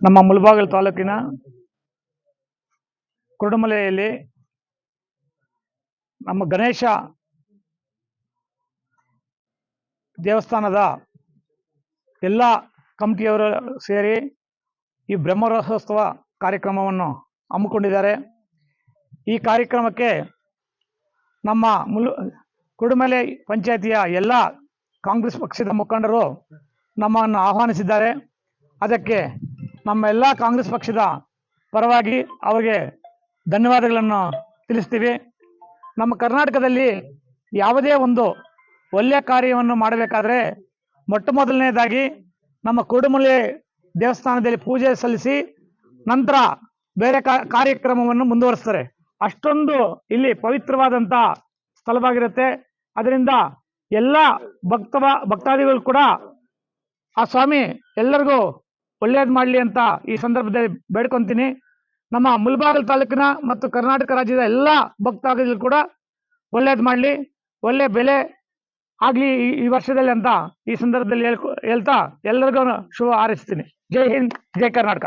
ನಮ್ಮ ಮುಳಬಾಗಿಲು ತಾಲೂಕಿನ ಕುರುಡುಮಲೆಯಲ್ಲಿ ನಮ್ಮ ಗಣೇಶ ದೇವಸ್ಥಾನದ ಎಲ್ಲ ಕಮಿಟಿಯವರು ಸೇರಿ ಈ ಬ್ರಹ್ಮರಥೋತ್ಸವ ಕಾರ್ಯಕ್ರಮವನ್ನು ಹಮ್ಮಿಕೊಂಡಿದ್ದಾರೆ. ಈ ಕಾರ್ಯಕ್ರಮಕ್ಕೆ ನಮ್ಮ ಕುರುಡುಮಲೆ ಪಂಚಾಯತಿಯ ಎಲ್ಲ ಕಾಂಗ್ರೆಸ್ ಪಕ್ಷದ ಮುಖಂಡರು ನಮ್ಮನ್ನು ಆಹ್ವಾನಿಸಿದ್ದಾರೆ. ಅದಕ್ಕೆ ನಮ್ಮ ಎಲ್ಲ ಕಾಂಗ್ರೆಸ್ ಪಕ್ಷದ ಪರವಾಗಿ ಅವರಿಗೆ ಧನ್ಯವಾದಗಳನ್ನು ತಿಳಿಸ್ತೀವಿ. ನಮ್ಮ ಕರ್ನಾಟಕದಲ್ಲಿ ಯಾವುದೇ ಒಂದು ಒಳ್ಳೆಯ ಕಾರ್ಯವನ್ನು ಮಾಡಬೇಕಾದ್ರೆ ಮೊಟ್ಟ ಮೊದಲನೇದಾಗಿ ನಮ್ಮ ಕುರುಡುಮಲೆ ದೇವಸ್ಥಾನದಲ್ಲಿ ಪೂಜೆ ಸಲ್ಲಿಸಿ ನಂತರ ಬೇರೆ ಕಾರ್ಯಕ್ರಮವನ್ನು ಮುಂದುವರಿಸ್ತಾರೆ. ಅಷ್ಟೊಂದು ಇಲ್ಲಿ ಪವಿತ್ರವಾದಂಥ ಸ್ಥಳವಾಗಿರುತ್ತೆ. ಅದರಿಂದ ಎಲ್ಲ ಭಕ್ತಾದಿಗಳು ಕೂಡ ಆ ಸ್ವಾಮಿ ಎಲ್ಲರಿಗೂ ಒಳ್ಳೇದು ಮಾಡಲಿ ಅಂತ ಈ ಸಂದರ್ಭದಲ್ಲಿ ಬೇಡ್ಕೊತೀನಿ. ನಮ್ಮ ಮುಳಬಾಗಿಲು ತಾಲೂಕಿನ ಮತ್ತು ಕರ್ನಾಟಕ ರಾಜ್ಯದ ಎಲ್ಲ ಭಕ್ತಾದಿಗಳು ಕೂಡ ಒಳ್ಳೇದು ಮಾಡಲಿ, ಒಳ್ಳೆ ಬೆಲೆ ಆಗಲಿ ಈ ವರ್ಷದಲ್ಲಿ ಅಂತ ಈ ಸಂದರ್ಭದಲ್ಲಿ ಹೇಳ್ತಾ ಎಲ್ಲರಿಗೂ ಶುಭ ಹಾರೈಸ್ತೀನಿ. ಜೈ ಹಿಂದ್, ಜೈ ಕರ್ನಾಟಕ.